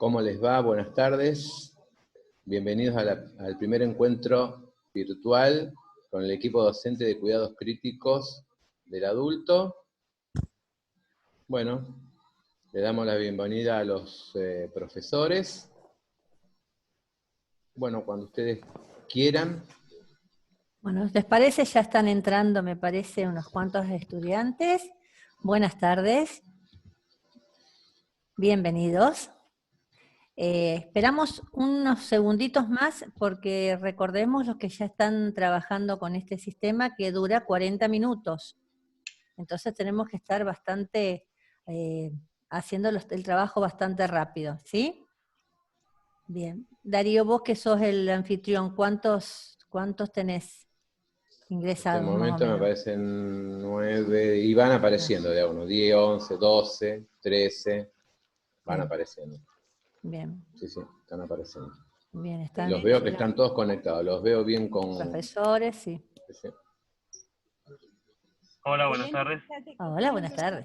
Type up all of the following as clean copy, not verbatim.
¿Cómo les va? Buenas tardes. Bienvenidos al primer encuentro virtual con el equipo docente de cuidados críticos del adulto. Bueno, le damos la bienvenida a los profesores. Bueno, cuando ustedes quieran. Bueno, ¿les parece? Ya están entrando, me parece, unos cuantos estudiantes. Buenas tardes. Bienvenidos. Esperamos unos segunditos más porque recordemos los que ya están trabajando con este sistema que dura 40 minutos. Entonces tenemos que estar bastante, haciendo el trabajo bastante rápido, ¿sí? Bien. Darío, vos que sos el anfitrión, ¿cuántos tenés ingresados? En este momento me aparecen 9, y van apareciendo de a uno, 10, 11, 12, 13, van apareciendo. Bien. Sí, están apareciendo. Bien, están. Los veo que están todos conectados, los veo bien con... Profesores, sí. Sí. Hola, buenas tardes. Hola, buenas tardes.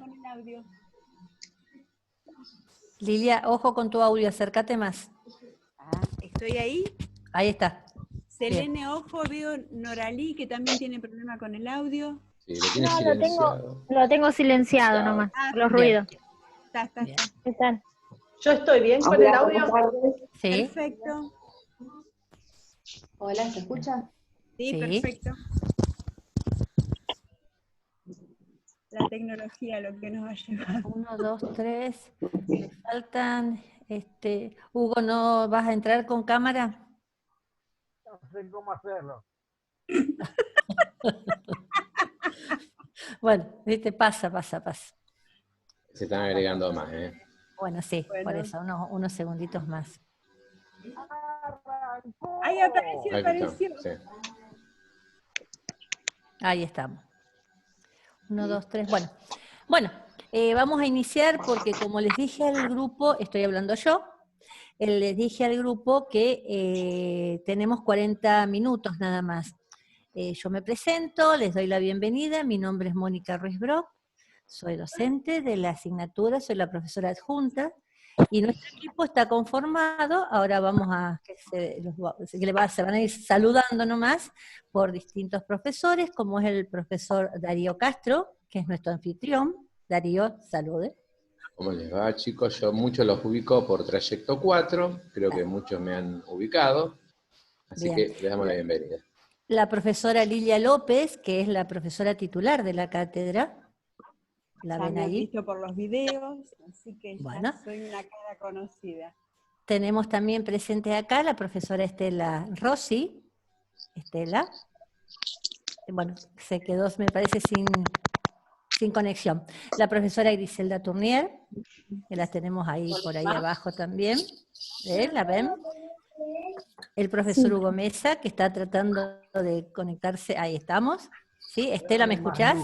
Lilia, ojo con tu audio, acércate más. ¿Estoy ahí? Ahí está. Selene, bien. Ojo, veo Noralí, que también tiene problema con el audio. Sí, lo tiene silenciado. Lo tengo silenciado nomás, los ruidos. Está. ¿Qué tal? Yo estoy bien con el audio. Sí. Perfecto. Hola, ¿se escucha? Sí, perfecto. La tecnología, lo que nos ha llevado. 1, 2, 3. Me faltan, Hugo, ¿no vas a entrar con cámara? No sé cómo hacerlo. Bueno, viste, pasa. Se están agregando más, Bueno, sí, Bueno. por eso, unos segunditos más. Ahí apareció. Sí. Ahí estamos. 1, 2, 3, bueno, vamos a iniciar porque como les dije al grupo, estoy hablando yo, les dije al grupo que tenemos 40 minutos nada más. Yo me presento, les doy la bienvenida, mi nombre es Mónica Ruiz Brock, soy docente de la asignatura, soy la profesora adjunta, y nuestro equipo está conformado, ahora vamos a, se van a ir saludando nomás por distintos profesores, como es el profesor Darío Castro, que es nuestro anfitrión. Darío, salude. ¿Cómo les va, chicos? Yo muchos los ubico por Trayecto 4, creo que muchos me han ubicado, así Bien. que les damos la bienvenida. La profesora Lilia López, que es la profesora titular de la cátedra. ¿La ven ahí? Visto por los videos, así que bueno, ya soy una cara conocida. Tenemos también presente acá la profesora Estela Rossi. Estela. Bueno, se quedó, me parece, sin conexión. La profesora Griselda Tournier, que la tenemos ahí por ahí abajo también. ¿La ven? El profesor Hugo Mesa, que está tratando de conectarse. Ahí estamos. ¿Sí? Estela, ¿me escuchás?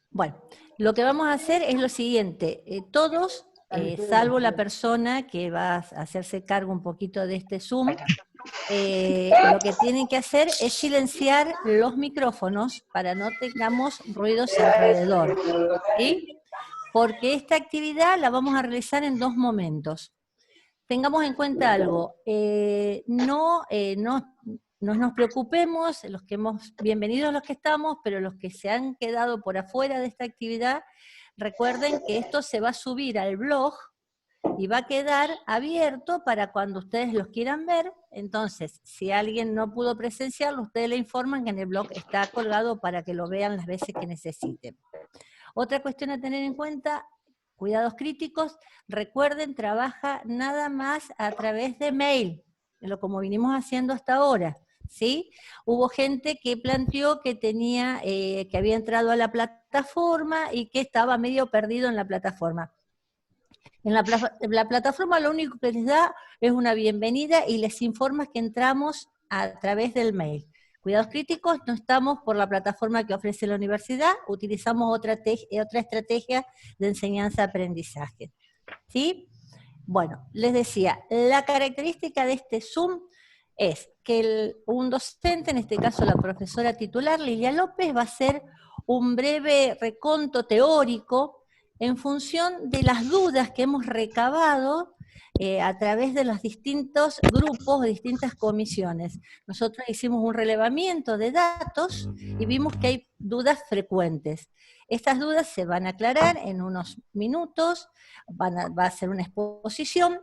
Bueno, lo que vamos a hacer es lo siguiente. Todos, salvo la persona que va a hacerse cargo un poquito de este Zoom, lo que tienen que hacer es silenciar los micrófonos para no tengamos ruidos alrededor, ¿sí? Porque esta actividad la vamos a realizar en 2 momentos. Tengamos en cuenta algo, no nos preocupemos, bienvenidos los que estamos, pero los que se han quedado por afuera de esta actividad, recuerden que esto se va a subir al blog y va a quedar abierto para cuando ustedes los quieran ver. Entonces, si alguien no pudo presenciarlo, ustedes le informan que en el blog está colgado para que lo vean las veces que necesiten. Otra cuestión a tener en cuenta, cuidados críticos, recuerden, trabaja nada más a través de mail, como vinimos haciendo hasta ahora, ¿sí? Hubo gente que planteó que que había entrado a la plataforma y que estaba medio perdido en la plataforma. En la plataforma lo único que les da es una bienvenida y les informa que entramos a través del mail. Cuidados críticos, no estamos por la plataforma que ofrece la universidad, utilizamos otra estrategia de enseñanza-aprendizaje. ¿Sí? Bueno, les decía, la característica de este Zoom es que un docente, en este caso la profesora titular Lilia López, va a hacer un breve reconto teórico en función de las dudas que hemos recabado a través de los distintos grupos, distintas comisiones. Nosotros hicimos un relevamiento de datos y vimos que hay dudas frecuentes. Estas dudas se van a aclarar en unos minutos, va a ser una exposición.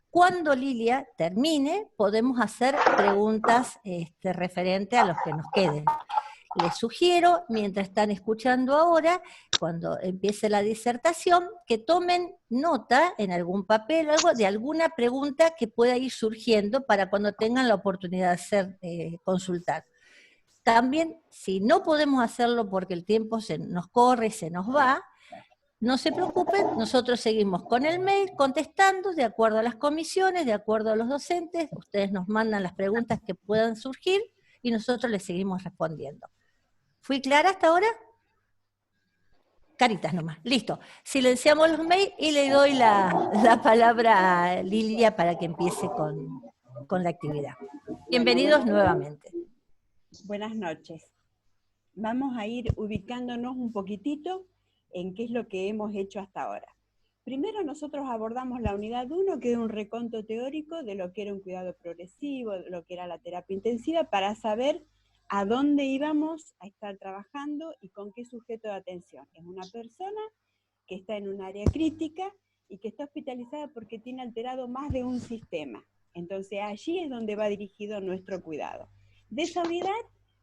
Cuando Lilia termine, podemos hacer preguntas referentes a los que nos queden. Les sugiero, mientras están escuchando ahora, cuando empiece la disertación, que tomen nota en algún papel, algo de alguna pregunta que pueda ir surgiendo para cuando tengan la oportunidad de hacer, consultar. También, si no podemos hacerlo porque el tiempo se nos corre y se nos va, no se preocupen, nosotros seguimos con el mail contestando de acuerdo a las comisiones, de acuerdo a los docentes, ustedes nos mandan las preguntas que puedan surgir y nosotros les seguimos respondiendo. ¿Fui clara hasta ahora? Caritas nomás, listo. Silenciamos los mails y le doy la palabra a Lilia para que empiece con la actividad. Bienvenidos nuevamente. Buenas noches. Vamos a ir ubicándonos un poquitito en qué es lo que hemos hecho hasta ahora. Primero nosotros abordamos la unidad 1, que es un reconto teórico de lo que era un cuidado progresivo, de lo que era la terapia intensiva, para saber a dónde íbamos a estar trabajando y con qué sujeto de atención. Es una persona que está en un área crítica y que está hospitalizada porque tiene alterado más de un sistema. Entonces allí es donde va dirigido nuestro cuidado. De esa unidad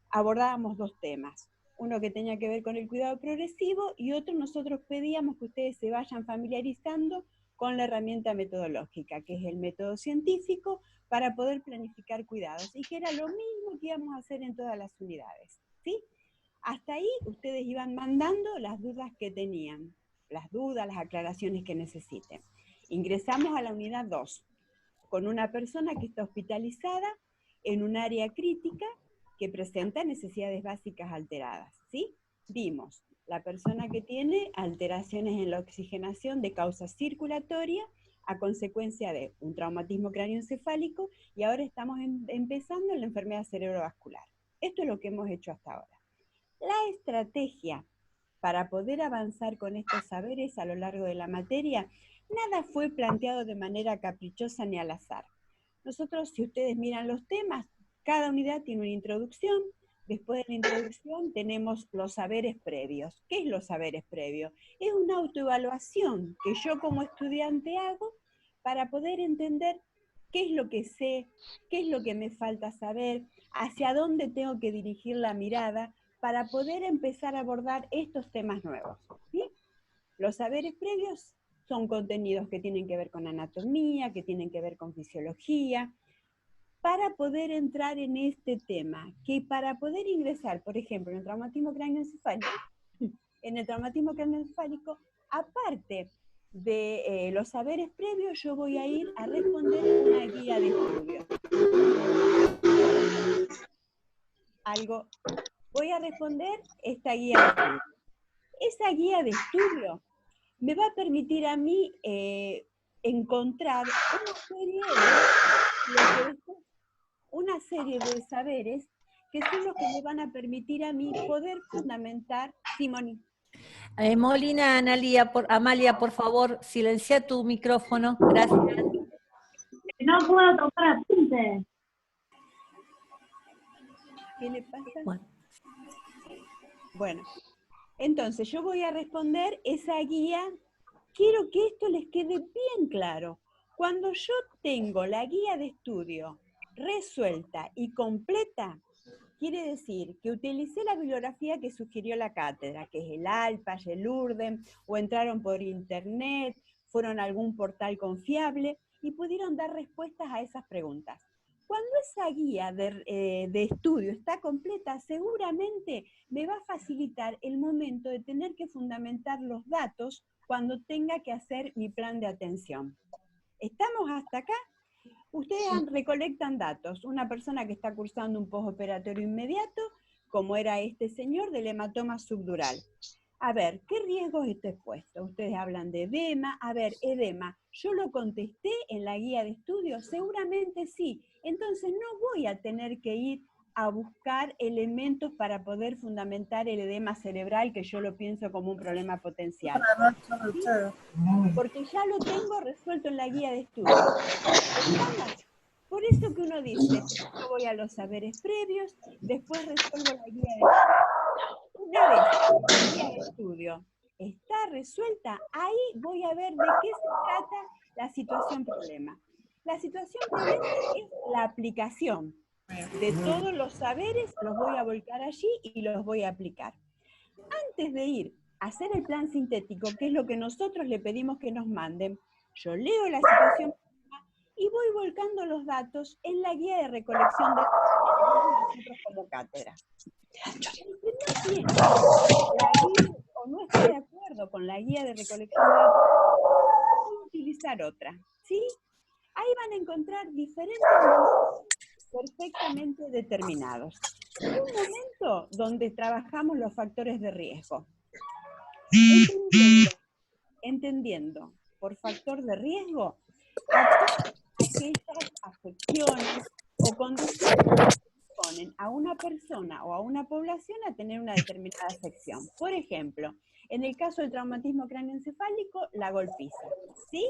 abordábamos dos temas. Uno que tenía que ver con el cuidado progresivo y otro nosotros pedíamos que ustedes se vayan familiarizando con la herramienta metodológica, que es el método científico, para poder planificar cuidados, y que era lo mismo que íbamos a hacer en todas las unidades, ¿sí? Hasta ahí ustedes iban mandando las dudas que tenían, las dudas, las aclaraciones que necesiten. Ingresamos a la unidad 2, con una persona que está hospitalizada en un área crítica que presenta necesidades básicas alteradas, ¿sí? Vimos la persona que tiene alteraciones en la oxigenación de causa circulatoria a consecuencia de un traumatismo cráneoencefálico, y ahora estamos empezando en la enfermedad cerebrovascular. Esto es lo que hemos hecho hasta ahora. La estrategia para poder avanzar con estos saberes a lo largo de la materia, nada fue planteado de manera caprichosa ni al azar. Nosotros, si ustedes miran los temas, cada unidad tiene una introducción. Después de la introducción tenemos los saberes previos. ¿Qué es los saberes previos? Es una autoevaluación que yo como estudiante hago para poder entender qué es lo que sé, qué es lo que me falta saber, hacia dónde tengo que dirigir la mirada para poder empezar a abordar estos temas nuevos, ¿sí? Los saberes previos son contenidos que tienen que ver con anatomía, que tienen que ver con fisiología, para poder entrar en este tema, que para poder ingresar, por ejemplo, en el traumatismo craneoencefálico, aparte de los saberes previos, yo voy a ir a responder una guía de estudio. Voy a responder esta guía de estudio. Esa guía de estudio me va a permitir a mí encontrar una serie de saberes que son los que me van a permitir a mí poder fundamentar. Simoni. Molina, Amalia, por favor, silencia tu micrófono. Gracias. No puedo tomar apuntes. ¿Qué le pasa? Bueno, entonces yo voy a responder esa guía. Quiero que esto les quede bien claro. Cuando yo tengo la guía de estudio resuelta y completa, quiere decir que utilicé la bibliografía que sugirió la cátedra, que es el ALPAS, el URDEM, o entraron por internet, fueron a algún portal confiable y pudieron dar respuestas a esas preguntas. Cuando esa guía de estudio está completa, seguramente me va a facilitar el momento de tener que fundamentar los datos cuando tenga que hacer mi plan de atención. ¿Estamos hasta acá? Ustedes recolectan datos. Una persona que está cursando un postoperatorio inmediato, como era este señor, del hematoma subdural. A ver, ¿qué riesgos está expuesto? Ustedes hablan de edema. A ver, edema, ¿yo lo contesté en la guía de estudio? Seguramente sí. Entonces no voy a tener que ir a buscar elementos para poder fundamentar el edema cerebral, que yo lo pienso como un problema potencial. ¿Sí? Porque ya lo tengo resuelto en la guía de estudio. ¿Estamos? Por eso que uno dice, yo voy a los saberes previos, después resuelvo la guía de estudio. Una vez que la guía de estudio está resuelta, ahí voy a ver de qué se trata la situación problema. La situación problema es la aplicación de todos los saberes, los voy a volcar allí y los voy a aplicar. Antes de ir a hacer el plan sintético, que es lo que nosotros le pedimos que nos manden, yo leo la situación y voy volcando los datos en la guía de recolección de datos que tenemos nosotros como cátedra. El que no tiene la guía o no está de acuerdo con la guía de recolección de datos, puede utilizar otra, ¿sí? Ahí van a encontrar diferentes momentos perfectamente determinados. Un momento donde trabajamos los factores de riesgo. Entendiendo por factor de riesgo aquellas afecciones o condiciones que ponen a una persona o a una población a tener una determinada afección. Por ejemplo, en el caso del traumatismo cráneoencefálico, la golpiza, ¿sí?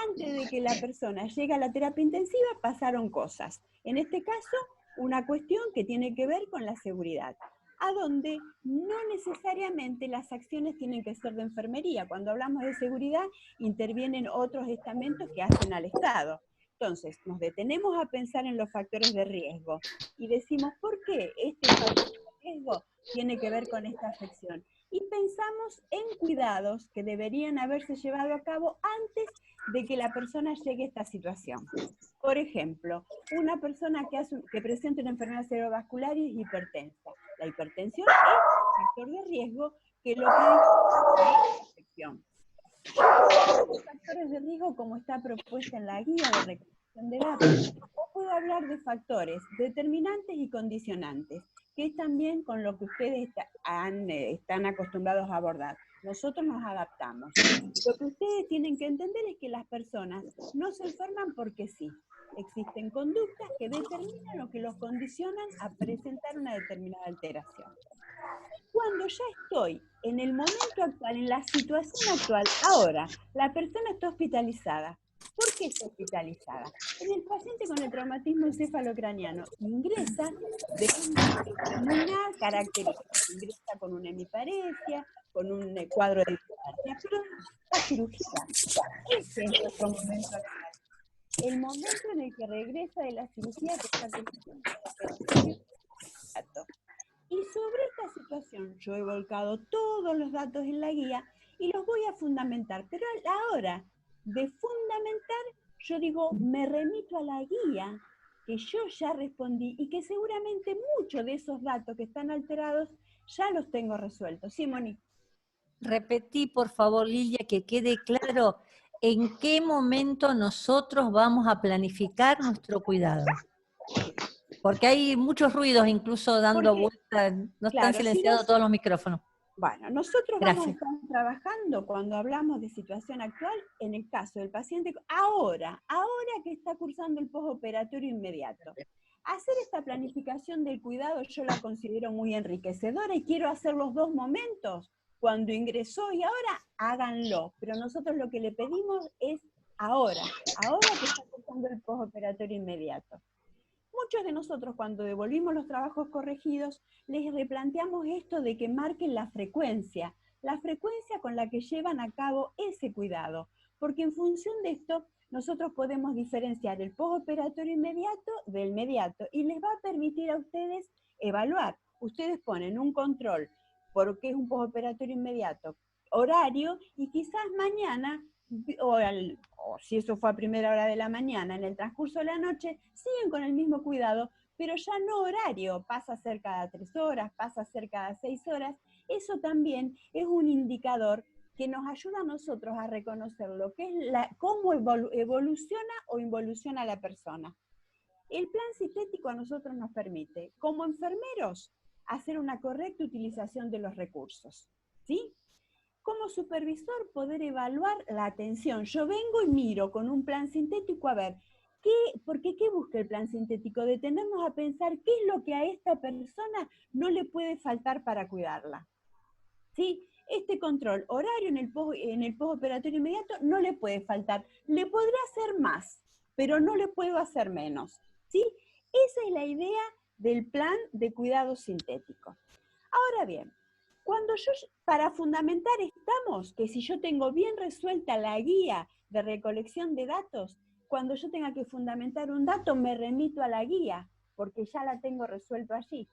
Antes de que la persona llegue a la terapia intensiva pasaron cosas. En este caso, una cuestión que tiene que ver con la seguridad, a donde no necesariamente las acciones tienen que ser de enfermería. Cuando hablamos de seguridad, intervienen otros estamentos que hacen al Estado. Entonces, nos detenemos a pensar en los factores de riesgo y decimos, ¿por qué este factor de riesgo tiene que ver con esta afección? Y pensamos en cuidados que deberían haberse llevado a cabo antes de que la persona llegue a esta situación. Por ejemplo, una persona que presenta una enfermedad cerebrovascular y es hipertensa. La hipertensión es un factor de riesgo que lo predispone a esta afección. Los factores de riesgo, como está propuesta en la guía de recolección de datos, o puedo hablar de factores determinantes y condicionantes, que es también con lo que ustedes están acostumbrados a abordar. Nosotros nos adaptamos. Lo que ustedes tienen que entender es que las personas no se enferman porque sí. Existen conductas que determinan o que los condicionan a presentar una determinada alteración. Cuando ya estoy en el momento actual, en la situación actual, ahora, la persona está hospitalizada. ¿Por qué está hospitalizada? En el paciente con el traumatismo encefalocraniano ingresa de una característica, ingresa con una hemiparesia, con un cuadro de distancia, pero la cirugía. Ese es nuestro momento actual. El momento en el que regresa de la cirugía que está teniendo. Y sobre esta situación yo he volcado todos los datos en la guía y los voy a fundamentar. Pero a la hora de fundamentar, yo digo, me remito a la guía que yo ya respondí y que seguramente muchos de esos datos que están alterados ya los tengo resueltos. ¿Sí, Moni? Repetí, por favor, Lilia, que quede claro en qué momento nosotros vamos a planificar nuestro cuidado. Porque hay muchos ruidos incluso dando vueltas, no están silenciados todos los micrófonos. Bueno, nosotros vamos a estar trabajando cuando hablamos de situación actual, en el caso del paciente, ahora que está cursando el postoperatorio inmediato. Hacer esta planificación del cuidado yo la considero muy enriquecedora y quiero hacer los dos momentos, cuando ingresó y ahora, háganlo. Pero nosotros lo que le pedimos es ahora que está cursando el postoperatorio inmediato. Muchos de nosotros cuando devolvimos los trabajos corregidos, les replanteamos esto de que marquen la frecuencia con la que llevan a cabo ese cuidado, porque en función de esto nosotros podemos diferenciar el postoperatorio inmediato del mediato y les va a permitir a ustedes evaluar. Ustedes ponen un control porque es un postoperatorio inmediato, horario, y quizás mañana o si eso fue a primera hora de la mañana, en el transcurso de la noche, siguen con el mismo cuidado, pero ya no horario, pasa a ser cada 3 horas, pasa a ser cada 6 horas. Eso también es un indicador que nos ayuda a nosotros a reconocer lo que es cómo evoluciona o involuciona la persona. El plan sintético a nosotros nos permite, como enfermeros, hacer una correcta utilización de los recursos, ¿sí? Como supervisor, poder evaluar la atención. Yo vengo y miro con un plan sintético a ver Porque ¿qué busca el plan sintético? Detenernos a pensar qué es lo que a esta persona no le puede faltar para cuidarla. ¿Sí? Este control horario en el postoperatorio inmediato no le puede faltar. Le podré hacer más, pero no le puedo hacer menos. ¿Sí? Esa es la idea del plan de cuidado sintético. Ahora bien, para fundamentar estamos que si yo tengo bien resuelta la guía de recolección de datos, cuando yo tenga que fundamentar un dato me remito a la guía, porque ya la tengo resuelto allí.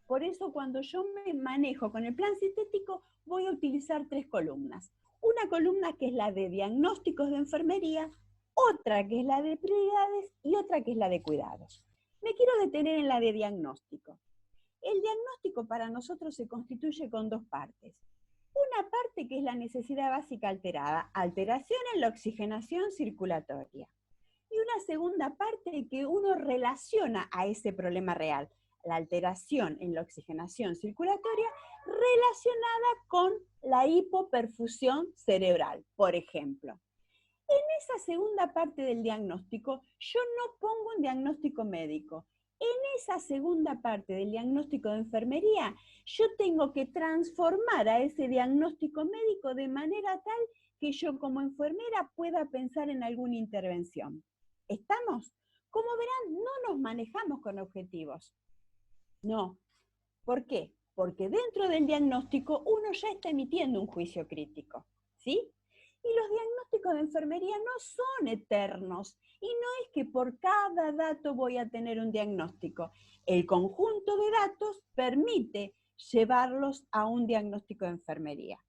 Por eso cuando yo me manejo con el plan sintético voy a utilizar 3 columnas. Una columna que es la de diagnósticos de enfermería, otra que es la de prioridades y otra que es la de cuidados. Me quiero detener en la de diagnóstico. El diagnóstico para nosotros se constituye con 2 partes. Una parte que es la necesidad básica alterada, alteración en la oxigenación circulatoria. Y una segunda parte que uno relaciona a ese problema real, la alteración en la oxigenación circulatoria relacionada con la hipoperfusión cerebral, por ejemplo. En esa segunda parte del diagnóstico, yo no pongo un diagnóstico médico. En esa segunda parte del diagnóstico de enfermería, yo tengo que transformar a ese diagnóstico médico de manera tal que yo como enfermera pueda pensar en alguna intervención. ¿Estamos? Como verán, no nos manejamos con objetivos. No. ¿Por qué? Porque dentro del diagnóstico uno ya está emitiendo un juicio crítico. ¿Sí? Y los diagnósticos de enfermería no son eternos. Y no es que por cada dato voy a tener un diagnóstico. El conjunto de datos permite llevarlos a un diagnóstico de enfermería.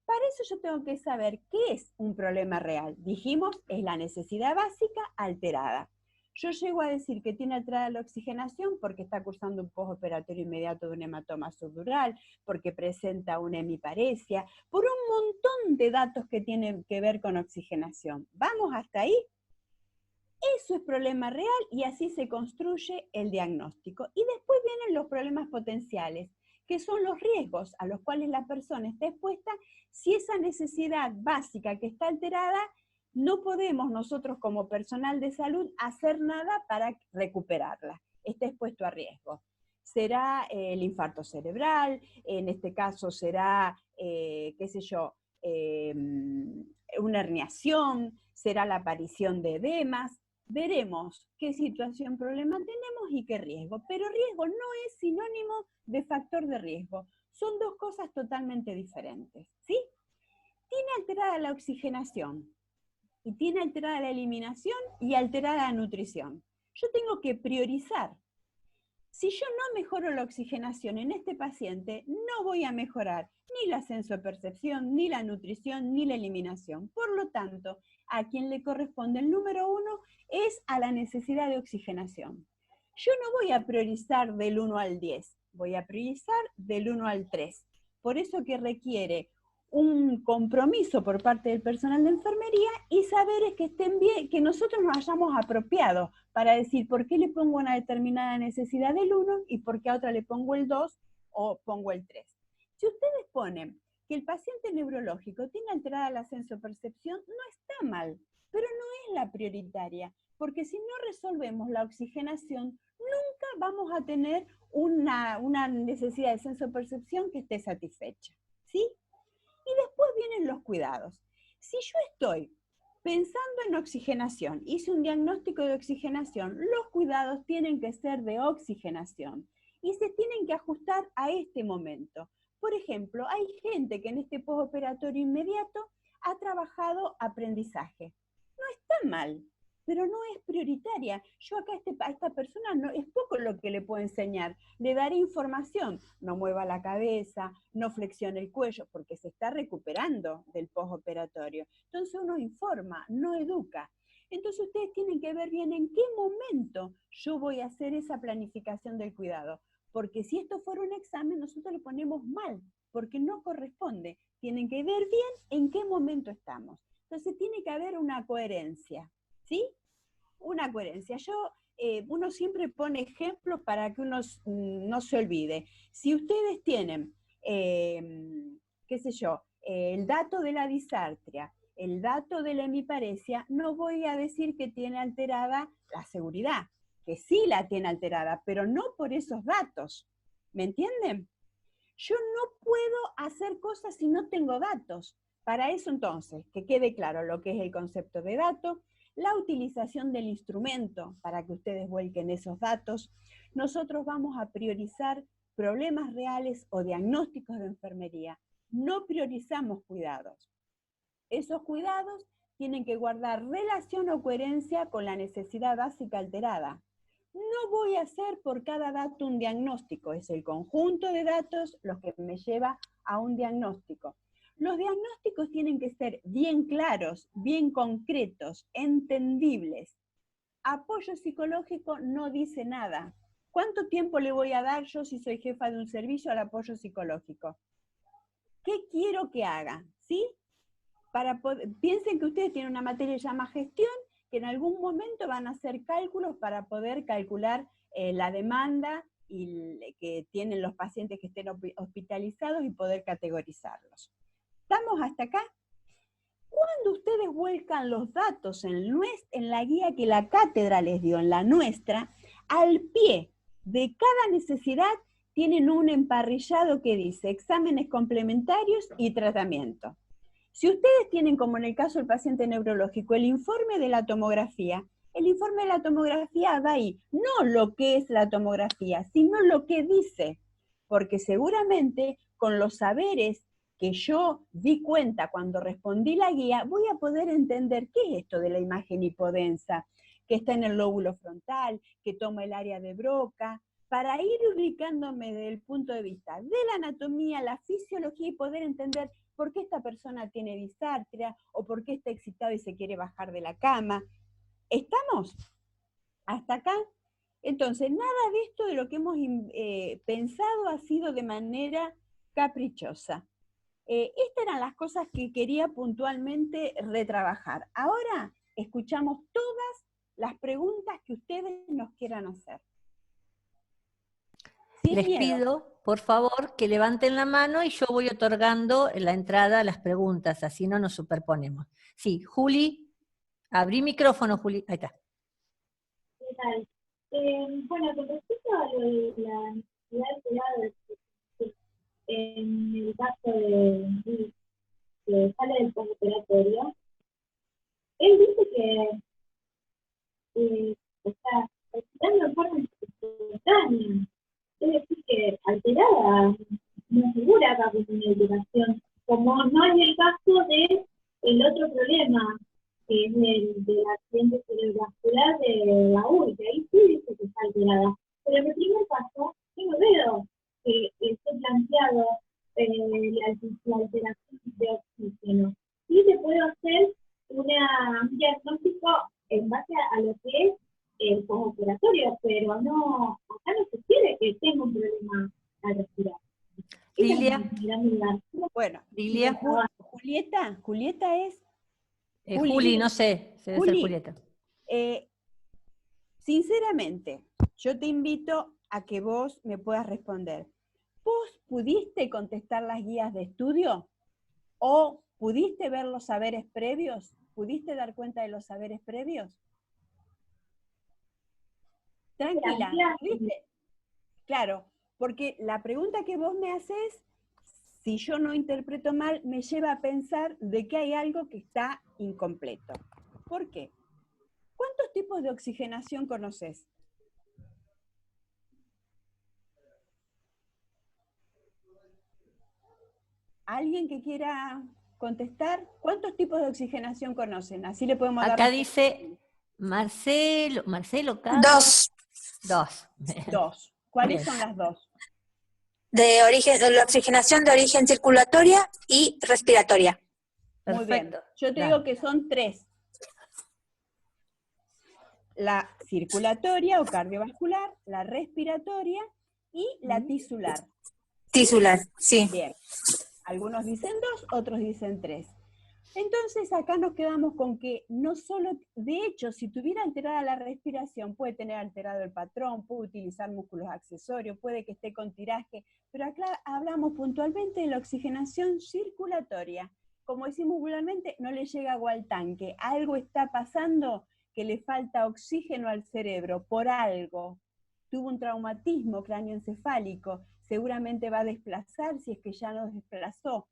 Para eso yo tengo que saber qué es un problema real. Dijimos, es la necesidad básica alterada. Yo llego a decir que tiene alterada la oxigenación porque está cursando un postoperatorio inmediato de un hematoma subdural, porque presenta una hemiparesia, por un montón de datos que tienen que ver con oxigenación. ¿Vamos hasta ahí? Eso es problema real y así se construye el diagnóstico. Y después vienen los problemas potenciales, que son los riesgos a los cuales la persona está expuesta si esa necesidad básica que está alterada no podemos nosotros como personal de salud hacer nada para recuperarla. Está expuesto a riesgo. Será el infarto cerebral, en este caso será, qué sé yo, una herniación, será la aparición de edemas. Veremos qué situación, problema tenemos y qué riesgo. Pero riesgo no es sinónimo de factor de riesgo. Son 2 cosas totalmente diferentes, ¿sí? Tiene alterada la oxigenación. Y tiene alterada la eliminación y alterada la nutrición. Yo tengo que priorizar. Si yo no mejoro la oxigenación en este paciente, no voy a mejorar ni la sensopercepción, ni la nutrición, ni la eliminación. Por lo tanto, a quien le corresponde el número 1 es a la necesidad de oxigenación. Yo no voy a priorizar del 1 al 10, voy a priorizar del 1 al 3. Por eso que requiere un compromiso por parte del personal de enfermería y saberes que estén bien, que nosotros nos hayamos apropiado para decir por qué le pongo una determinada necesidad del 1 y por qué a otra le pongo el 2 o pongo el 3. Si ustedes ponen que el paciente neurológico tiene alterada la sensopercepción, no está mal, pero no es la prioritaria, porque si no resolvemos la oxigenación, nunca vamos a tener una necesidad de sensopercepción que esté satisfecha, ¿sí? Y después vienen los cuidados. Si yo estoy pensando en oxigenación, hice un diagnóstico de oxigenación, los cuidados tienen que ser de oxigenación y se tienen que ajustar a este momento. Por ejemplo, hay gente que en este postoperatorio inmediato ha trabajado aprendizaje. No está mal, pero no es prioritaria. Yo acá a esta persona no, es poco lo que le puedo enseñar. Le daré información, no mueva la cabeza, no flexione el cuello, porque se está recuperando del postoperatorio. Entonces uno informa, no educa. Entonces ustedes tienen que ver bien en qué momento yo voy a hacer esa planificación del cuidado. Porque si esto fuera un examen, nosotros le ponemos mal, porque no corresponde. Tienen que ver bien en qué momento estamos. Entonces tiene que haber una coherencia. ¿Sí? Una coherencia. Uno siempre pone ejemplos para que uno no se olvide. Si ustedes tienen, qué sé yo, el dato de la disartria el dato de la hemiparesia, no voy a decir que tiene alterada la seguridad, que sí la tiene alterada, pero no por esos datos. ¿Me entienden? Yo no puedo hacer cosas si no tengo datos. Para eso entonces, que quede claro lo que es el concepto de dato, la utilización del instrumento para que ustedes vuelquen esos datos, nosotros vamos a priorizar problemas reales o diagnósticos de enfermería. No priorizamos cuidados. Esos cuidados tienen que guardar relación o coherencia con la necesidad básica alterada. No voy a hacer por cada dato un diagnóstico, es el conjunto de datos los que me lleva a un diagnóstico. Los diagnósticos tienen que ser bien claros, bien concretos, entendibles. Apoyo psicológico no dice nada. ¿Cuánto tiempo le voy a dar yo si soy jefa de un servicio al apoyo psicológico? ¿Qué quiero que haga? ¿Sí? Piensen que ustedes tienen una materia llamada gestión, que en algún momento van a hacer cálculos para poder calcular la demanda que tienen los pacientes que estén hospitalizados y poder categorizarlos. ¿Estamos hasta acá? Cuando ustedes vuelcan los datos en la guía que la cátedra les dio, en la nuestra, al pie de cada necesidad tienen un emparrillado que dice exámenes complementarios y tratamiento. Si ustedes tienen, como en el caso del paciente neurológico, el informe de la tomografía, el informe de la tomografía va ahí, no lo que es la tomografía, sino lo que dice, porque seguramente con los saberes que yo di cuenta cuando respondí la guía, voy a poder entender qué es esto de la imagen hipodensa, que está en el lóbulo frontal, que toma el área de Broca, para ir ubicándome desde el punto de vista de la anatomía, la fisiología y poder entender por qué esta persona tiene disartria o por qué está excitado y se quiere bajar de la cama. ¿Estamos? ¿Hasta acá? Entonces, nada de esto de lo que hemos pensado ha sido de manera caprichosa. Estas eran las cosas que quería puntualmente retrabajar. Ahora escuchamos todas las preguntas que ustedes nos quieran hacer. Sin Les miedo. pido, por favor, que levanten la mano y yo voy otorgando la entrada a las preguntas, así no nos superponemos. Sí, Juli, abrí micrófono, Juli, ahí está. ¿Qué tal? Bueno, con respecto a lo de la necesidad alterada en el caso de sale del postoperatorio, él dice que está respirando en forma espontánea. Es decir, que alterada, no figura acá como una alteración, como no es el caso de el otro problema, que es el del accidente cerebrovascular de Raúl, que ahí sí dice que está alterada. Pero en el primer caso, yo no veo que esté planteado la alteración de oxígeno. Sí se puede hacer un diagnóstico en base a lo que es el postoperatorio, pero no, acá no se quiere que tenga un problema al respirar. Lilia. Bueno, Lilia. Julieta es... Juli, no sé, debe ser Julieta. Sinceramente, yo te invito a que vos me puedas responder. ¿Vos pudiste contestar las guías de estudio? ¿O pudiste ver los saberes previos? ¿Pudiste dar cuenta de los saberes previos? Tranquila, ¿viste? Claro, porque la pregunta que vos me haces, si yo no interpreto mal, me lleva a pensar de que hay algo que está incompleto. ¿Por qué? ¿Cuántos tipos de oxigenación conoces? ¿Alguien que quiera contestar? ¿Cuántos tipos de oxigenación conocen? Así le podemos dar... Acá dice Marcelo, Carlos. Dos. ¿Cuáles son las dos? De la oxigenación de origen circulatoria y respiratoria. Muy bien. Yo te digo que son tres. La circulatoria o cardiovascular, la respiratoria y la tisular. Tisular, sí. Bien. Algunos dicen dos, otros dicen tres. Entonces acá nos quedamos con que no solo, de hecho, si tuviera alterada la respiración, puede tener alterado el patrón, puede utilizar músculos accesorios, puede que esté con tiraje, pero acá hablamos puntualmente de la oxigenación circulatoria. como decimos vulgarmente, no le llega agua al tanque. Algo está pasando que le falta oxígeno al cerebro, por algo. Tuvo un traumatismo cráneoencefálico, seguramente va a desplazar si es que ya no desplazó.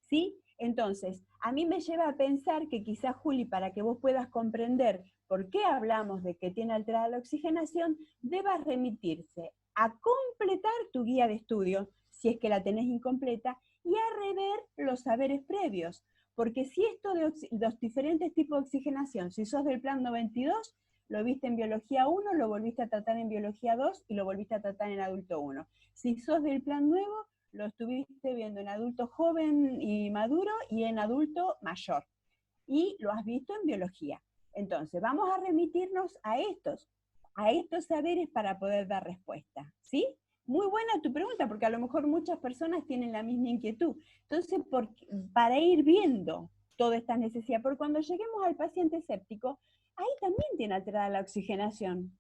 ¿Sí? Entonces, a mí me lleva a pensar que quizás, Juli, para que vos puedas comprender por qué hablamos de que tiene alterada la oxigenación, debas remitirse a completar tu guía de estudio, si es que la tenés incompleta, y a rever los saberes previos. Porque si esto de los diferentes tipos de oxigenación, si sos del plan 92, lo viste en biología 1, lo volviste a tratar en biología 2 y lo volviste a tratar en adulto 1. Si sos del plan nuevo, lo estuviste viendo en adulto joven y maduro y en adulto mayor. Y lo has visto en biología. Entonces, vamos a remitirnos a estos saberes para poder dar respuesta. ¿Sí? Muy buena tu pregunta, porque a lo mejor muchas personas tienen la misma inquietud. Entonces, para ir viendo toda esta necesidad, porque cuando lleguemos al paciente séptico, ahí también tiene alterada la oxigenación.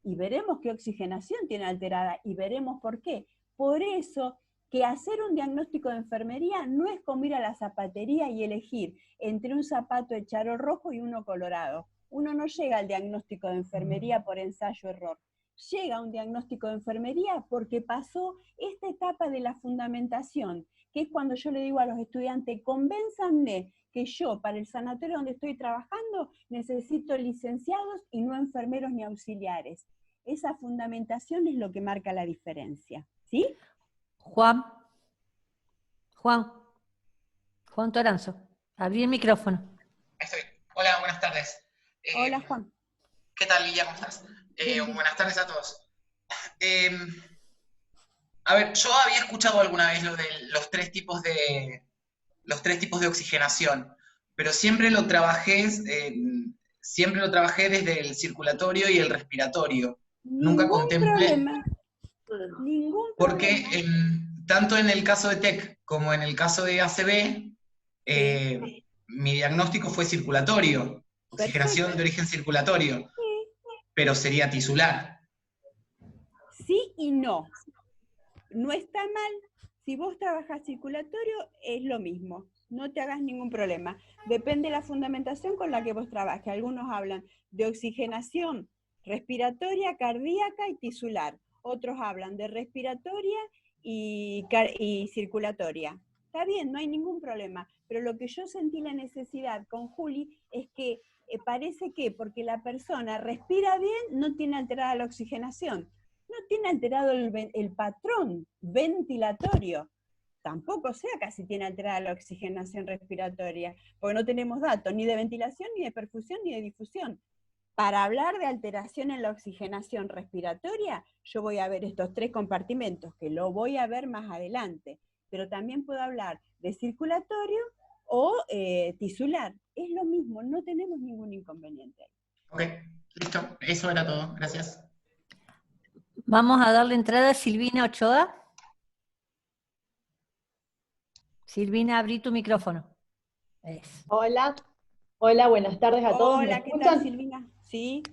Y veremos qué oxigenación tiene alterada y veremos por qué. Por eso que hacer un diagnóstico de enfermería no es como ir a la zapatería y elegir entre un zapato de charol rojo y uno colorado. Uno no llega al diagnóstico de enfermería por ensayo-error. Llega a un diagnóstico de enfermería porque pasó esta etapa de la fundamentación, que es cuando yo le digo a los estudiantes, convénzanme que yo, para el sanatorio donde estoy trabajando, necesito licenciados y no enfermeros ni auxiliares. Esa fundamentación es lo que marca la diferencia. ¿Sí? Juan Toranzo, abrí el micrófono. Estoy. Hola, buenas tardes. Hola, Juan. ¿Qué tal, Lilia? ¿Cómo estás? Buenas tardes a todos. A ver, yo había escuchado alguna vez lo de los tres tipos de oxigenación, pero siempre lo trabajé desde el circulatorio y el respiratorio. Nunca contemplé. Ningún porque problema. tanto en el caso de TEC como en el caso de ACV, mi diagnóstico fue circulatorio, oxigenación de origen circulatorio, pero sería tisular. Sí y no. No está mal. Si vos trabajas circulatorio, es lo mismo. No te hagas ningún problema. Depende de la fundamentación con la que vos trabajes. Algunos hablan de oxigenación respiratoria, cardíaca y tisular. Otros hablan de respiratoria y circulatoria. Está bien, no hay ningún problema. Pero lo que yo sentí la necesidad con Juli es que parece que porque la persona respira bien, no tiene alterada la oxigenación. No tiene alterado el patrón ventilatorio. Tampoco sea casi tiene alterada la oxigenación respiratoria, porque no tenemos datos ni de ventilación, ni de perfusión, ni de difusión. Para hablar de alteración en la oxigenación respiratoria, yo voy a ver estos tres compartimentos, que lo voy a ver más adelante, pero también puedo hablar de circulatorio o tisular. Es lo mismo, no tenemos ningún inconveniente. Ok, listo, eso era todo, gracias. Vamos a darle entrada a Silvina Ochoa. Silvina, abrí tu micrófono. Hola, buenas tardes a todos. Hola, ¿qué tal, Silvina? Sí.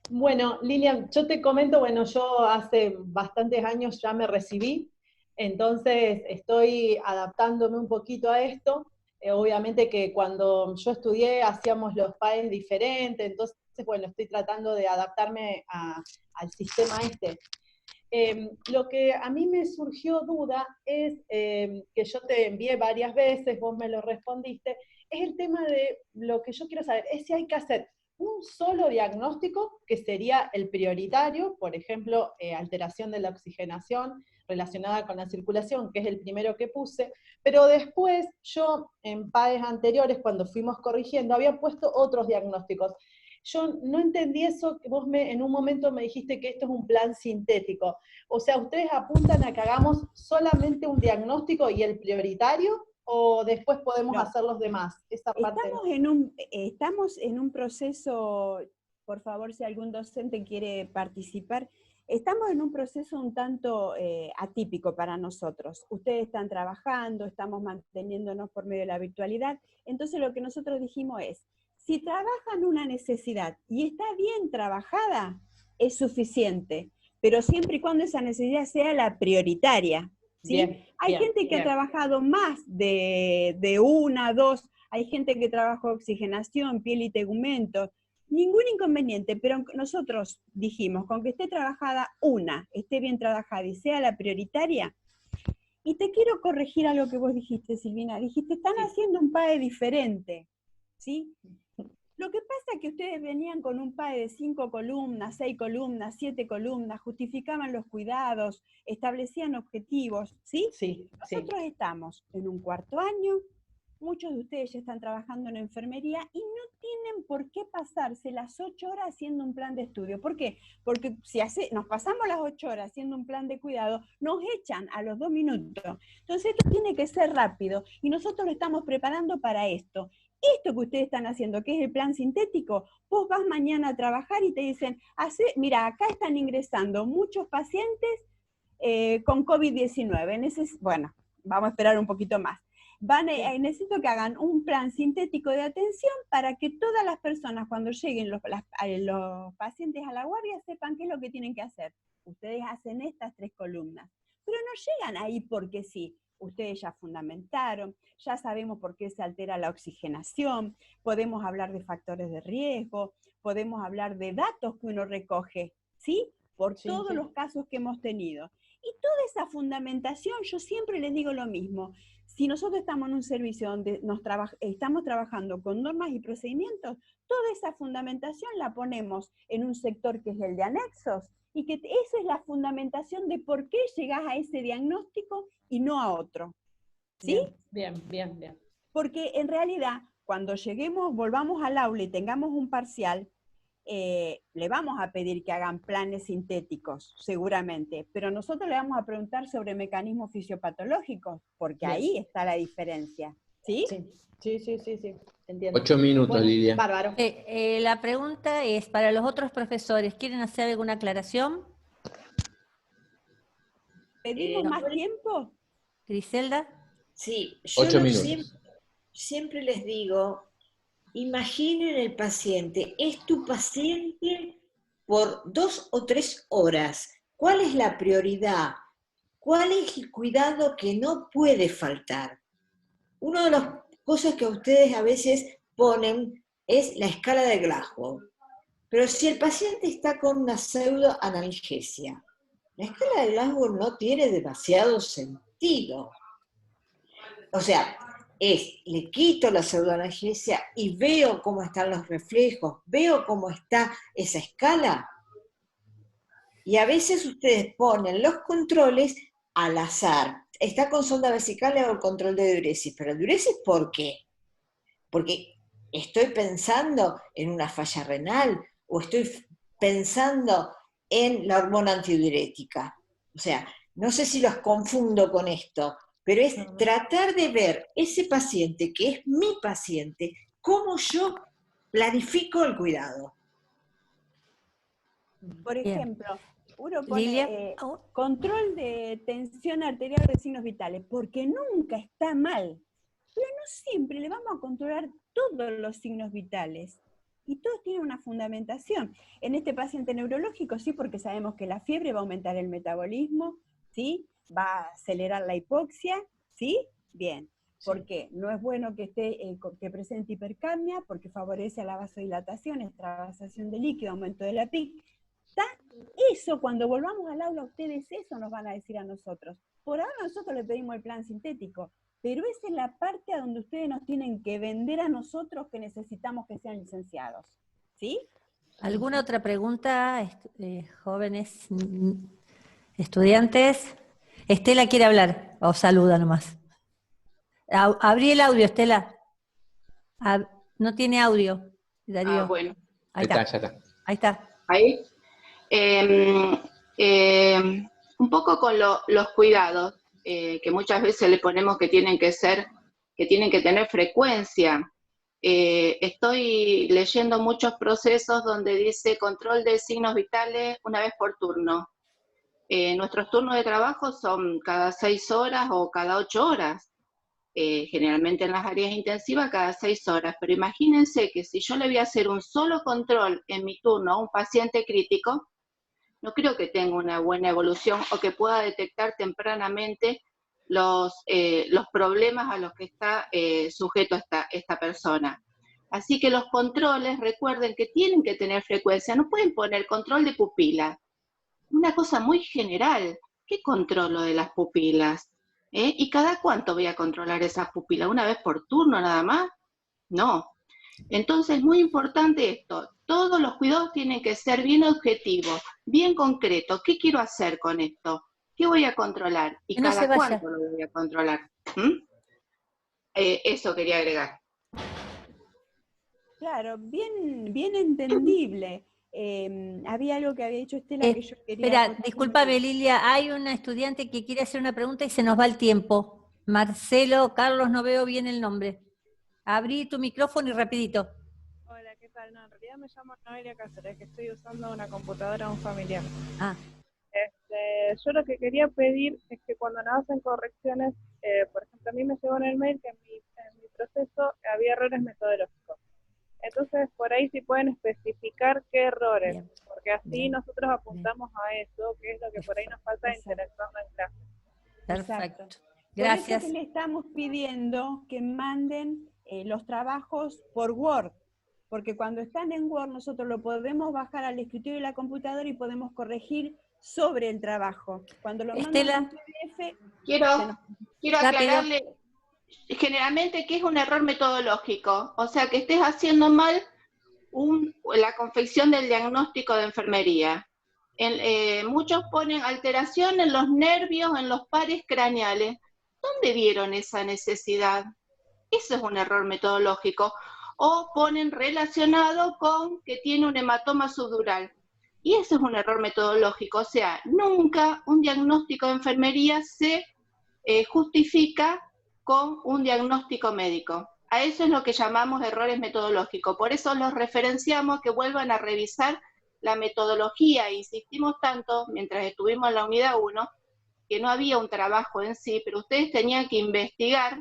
Bueno, Lilian, yo te comento, bueno, yo hace bastantes años ya me recibí, entonces estoy adaptándome un poquito a esto. Obviamente que cuando yo estudié hacíamos los PAES diferentes, entonces, bueno, estoy tratando de adaptarme al sistema este. Lo que a mí me surgió duda es, que yo te envié varias veces, vos me lo respondiste, es el tema de lo que yo quiero saber, es si hay que hacer un solo diagnóstico, que sería el prioritario, por ejemplo, alteración de la oxigenación relacionada con la circulación, que es el primero que puse, pero después yo en PAES anteriores, cuando fuimos corrigiendo, había puesto otros diagnósticos. Yo no entendí eso, que vos en un momento me dijiste que esto es un plan sintético. O sea, ¿ustedes apuntan a que hagamos solamente un diagnóstico y el prioritario? ¿O después podemos hacer los demás? Esa parte. Estamos en un proceso, por favor, si algún docente quiere participar, estamos en un proceso un tanto atípico para nosotros. Ustedes están trabajando, estamos manteniéndonos por medio de la virtualidad, entonces lo que nosotros dijimos es, si trabajan una necesidad y está bien trabajada, es suficiente, pero siempre y cuando esa necesidad sea la prioritaria. ¿sí? Bien, Hay bien, gente que ha bien. trabajado más de una, dos, hay gente que trabaja oxigenación, piel y tegumentos, ningún inconveniente, pero nosotros dijimos, con que esté trabajada una, esté bien trabajada y sea la prioritaria. Y te quiero corregir algo que vos dijiste, Silvina. Dijiste, están haciendo un PAE diferente, ¿sí? Lo que pasa es que ustedes venían con un PAE de 5 columnas, 6 columnas, 7 columnas, justificaban los cuidados, establecían objetivos, ¿sí? Sí, sí. Nosotros estamos en un cuarto año, muchos de ustedes ya están trabajando en enfermería y no tienen por qué pasarse las 8 horas haciendo un plan de estudio. ¿Por qué? Porque si nos pasamos las 8 horas haciendo un plan de cuidado, nos echan a los 2 minutos. Entonces esto tiene que ser rápido y nosotros lo estamos preparando para esto. Esto que ustedes están haciendo, que es el plan sintético, vos vas mañana a trabajar y te dicen, mira, acá están ingresando muchos pacientes con COVID-19. Bueno, vamos a esperar un poquito más. Necesito que hagan un plan sintético de atención para que todas las personas, cuando lleguen los pacientes a la guardia, sepan qué es lo que tienen que hacer. Ustedes hacen estas 3 columnas, pero no llegan ahí porque sí. Ustedes ya fundamentaron, ya sabemos por qué se altera la oxigenación, podemos hablar de factores de riesgo, podemos hablar de datos que uno recoge, ¿sí? Por todos los casos que hemos tenido. Y toda esa fundamentación, yo siempre les digo lo mismo, si nosotros estamos en un servicio donde estamos trabajando con normas y procedimientos, toda esa fundamentación la ponemos en un sector que es el de anexos, y que esa es la fundamentación de por qué llegás a ese diagnóstico y no a otro. ¿Sí? Bien, bien, bien. Porque en realidad, cuando volvamos al aula y tengamos un parcial, le vamos a pedir que hagan planes sintéticos, seguramente, pero nosotros le vamos a preguntar sobre mecanismos fisiopatológicos, porque ahí está la diferencia. ¿Sí? Sí. Entiendo. 8 minutos, Bueno, Lidia. bárbaro. La pregunta es, para los otros profesores, ¿quieren hacer alguna aclaración? ¿Pedimos más tiempo? ¿Griselda? Sí, yo 8 minutos. siempre les digo, imaginen el paciente, es tu paciente por 2 o 3 horas. ¿Cuál es la prioridad? ¿Cuál es el cuidado que no puede faltar? Una de las cosas que ustedes a veces ponen es la escala de Glasgow. Pero si el paciente está con una pseudoanalgesia, la escala de Glasgow no tiene demasiado sentido. O sea, le quito la pseudoanalgesia y veo cómo están los reflejos, veo cómo está esa escala. Y a veces ustedes ponen los controles al azar. Está con sonda vesical o el control de diuresis. Pero diuresis, ¿por qué? Porque estoy pensando en una falla renal o estoy pensando en la hormona antidiurética. O sea, no sé si los confundo con esto, pero es tratar de ver ese paciente, que es mi paciente, cómo yo planifico el cuidado. Por ejemplo, uno pone control de tensión arterial de signos vitales, porque nunca está mal, pero no siempre le vamos a controlar todos los signos vitales. Y todos tienen una fundamentación. En este paciente neurológico, sí, porque sabemos que la fiebre va a aumentar el metabolismo, ¿sí? Va a acelerar la hipoxia, ¿sí? Bien. ¿Por qué? No es bueno que que presente hipercapnia, porque favorece a la vasodilatación, extravasación de líquido, aumento de la PIC. ¿Está? Eso, cuando volvamos al aula, ustedes eso nos van a decir a nosotros. Por ahora nosotros le pedimos el plan sintético, pero esa es la parte a donde ustedes nos tienen que vender a nosotros que necesitamos que sean licenciados. ¿Sí? ¿Alguna otra pregunta, jóvenes estudiantes? Estela quiere hablar, o saluda nomás. Abrí el audio, Estela. No tiene audio, Darío. Bueno. Ahí está. Ya está. Ahí está. Ahí. Un poco con los cuidados, que muchas veces le ponemos que tienen que tener frecuencia. Estoy leyendo muchos procesos donde dice control de signos vitales una vez por turno. Nuestros turnos de trabajo son cada 6 horas o cada 8 horas. Generalmente en las áreas intensivas cada 6 horas, pero imagínense que si yo le voy a hacer un solo control en mi turno a un paciente crítico, no creo que tenga una buena evolución o que pueda detectar tempranamente los problemas a los que está sujeto esta persona. Así que los controles, recuerden que tienen que tener frecuencia, no pueden poner control de pupila. Una cosa muy general, ¿qué controlo de las pupilas? ¿Y cada cuánto voy a controlar esas pupilas? ¿Una vez por turno nada más? No. Entonces, muy importante esto, todos los cuidados tienen que ser bien objetivos, bien concretos. ¿Qué quiero hacer con esto? ¿Qué voy a controlar? ¿Y cada cuánto lo voy a controlar? Eso quería agregar. Claro, bien entendible. Había algo que había dicho Estela que yo quería... Espera, discúlpame Lilia, hay una estudiante que quiere hacer una pregunta y se nos va el tiempo. Marcelo, Carlos, no veo bien el nombre. Abrí tu micrófono y rapidito. Hola, ¿qué tal? No, en realidad me llamo Noelia Cáceres, que estoy usando una computadora de un familiar. Ah. Yo lo que quería pedir es que cuando nos hacen correcciones, por ejemplo, a mí me llegó en el mail que en mi proceso había errores metodológicos. Entonces, por ahí sí pueden especificar qué errores, bien, porque así nosotros apuntamos a eso, que es lo que por ahí nos falta interactuando en clase. Perfecto. Gracias. Por eso que le estamos pidiendo que manden los trabajos por Word, porque cuando están en Word nosotros lo podemos bajar al escritorio de la computadora y podemos corregir sobre el trabajo. Cuando lo mandan en PDF... Quiero aclararle generalmente que es un error metodológico, o sea que estés haciendo mal la confección del diagnóstico de enfermería. Muchos ponen alteración en los nervios, en los pares craneales. ¿Dónde vieron esa necesidad? Eso es un error metodológico. O ponen relacionado con que tiene un hematoma subdural. Y eso es un error metodológico. O sea, nunca un diagnóstico de enfermería se justifica con un diagnóstico médico. A eso es lo que llamamos errores metodológicos. Por eso los referenciamos que vuelvan a revisar la metodología. Insistimos tanto, mientras estuvimos en la unidad 1, que no había un trabajo en sí, pero ustedes tenían que investigar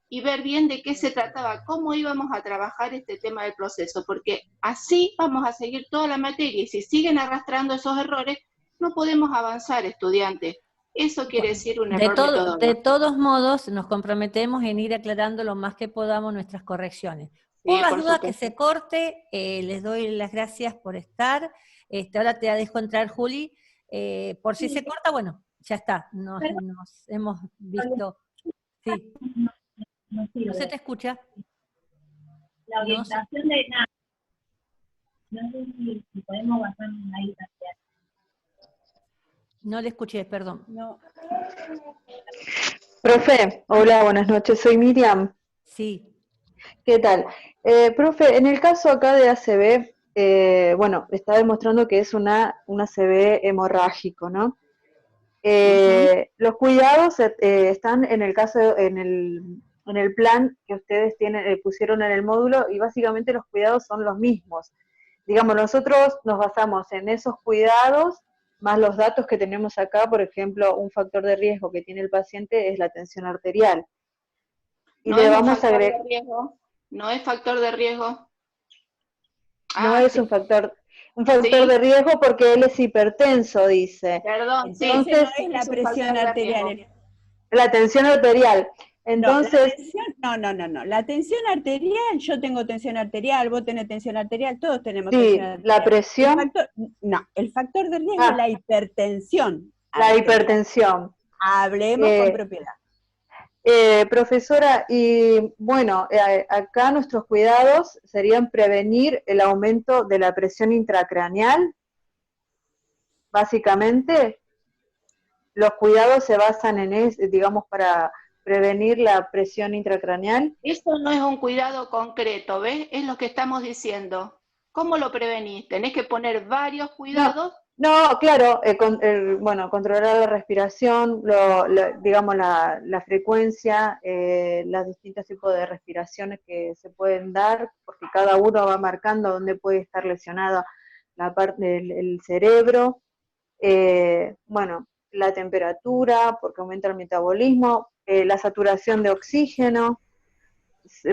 y ver bien de qué se trataba, cómo íbamos a trabajar este tema del proceso, porque así vamos a seguir toda la materia, y si siguen arrastrando esos errores, no podemos avanzar, estudiantes. Eso quiere decir un error metodológico. De todos modos, nos comprometemos en ir aclarando lo más que podamos nuestras correcciones. Por las dudas que se corte, les doy las gracias por estar. Ahora te dejo entrar, Juli. Por si se corta, bueno, ya está. Nos hemos visto. Sí. No se te escucha. La orientación de nada. No sé si podemos bajar ahí también. No le escuché, perdón. No. Profe, hola, buenas noches, soy Miriam. Sí. ¿Qué tal? Profe, en el caso acá de ACV, bueno, está demostrando que es una ACV hemorrágico, ¿no? Los cuidados están en el caso, en el plan que ustedes pusieron en el módulo, y básicamente los cuidados son los mismos. Digamos, nosotros nos basamos en esos cuidados, más los datos que tenemos acá. Por ejemplo, un factor de riesgo que tiene el paciente es la tensión arterial. Y no le es vamos un factor a agregar... de riesgo, no es factor de riesgo. No es un factor de riesgo porque él es hipertenso, dice. Perdón, entonces no es la presión arterial. La tensión arterial. Entonces, no, la tensión arterial, yo tengo tensión arterial, vos tenés tensión arterial, todos tenemos tensión arterial. La presión... el factor de riesgo es la hipertensión. La hipertensión. Hablemos con propiedad. Profesora, y bueno, acá nuestros cuidados serían prevenir el aumento de la presión intracraneal, básicamente. Los cuidados se basan en eso, digamos, para prevenir la presión intracraneal. Eso no es un cuidado concreto, ¿ves? Es lo que estamos diciendo. ¿Cómo lo prevenís? Tenés que poner varios cuidados. No, claro, bueno, controlar la respiración, digamos la frecuencia, los distintos tipos de respiraciones que se pueden dar, porque cada uno va marcando dónde puede estar lesionada la parte del cerebro. Bueno, la temperatura, porque aumenta el metabolismo, la saturación de oxígeno,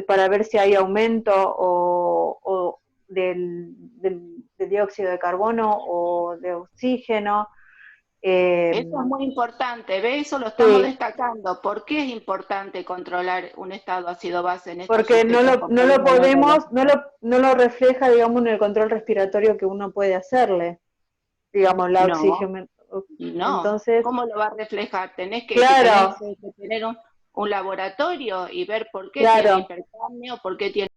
para ver si hay aumento o del dióxido de carbono o de oxígeno. Eso es muy importante, ¿ve? Eso lo estamos destacando. ¿Por qué es importante controlar un estado ácido-base en estos Porque no sujetos? lo podemos, no lo refleja, digamos, en el control respiratorio que uno puede hacerle, digamos, la oxígeno. No, entonces, ¿cómo lo va a reflejar? Tenés que claro, tener un laboratorio y ver por qué claro, tiene hipercapnia, por qué tiene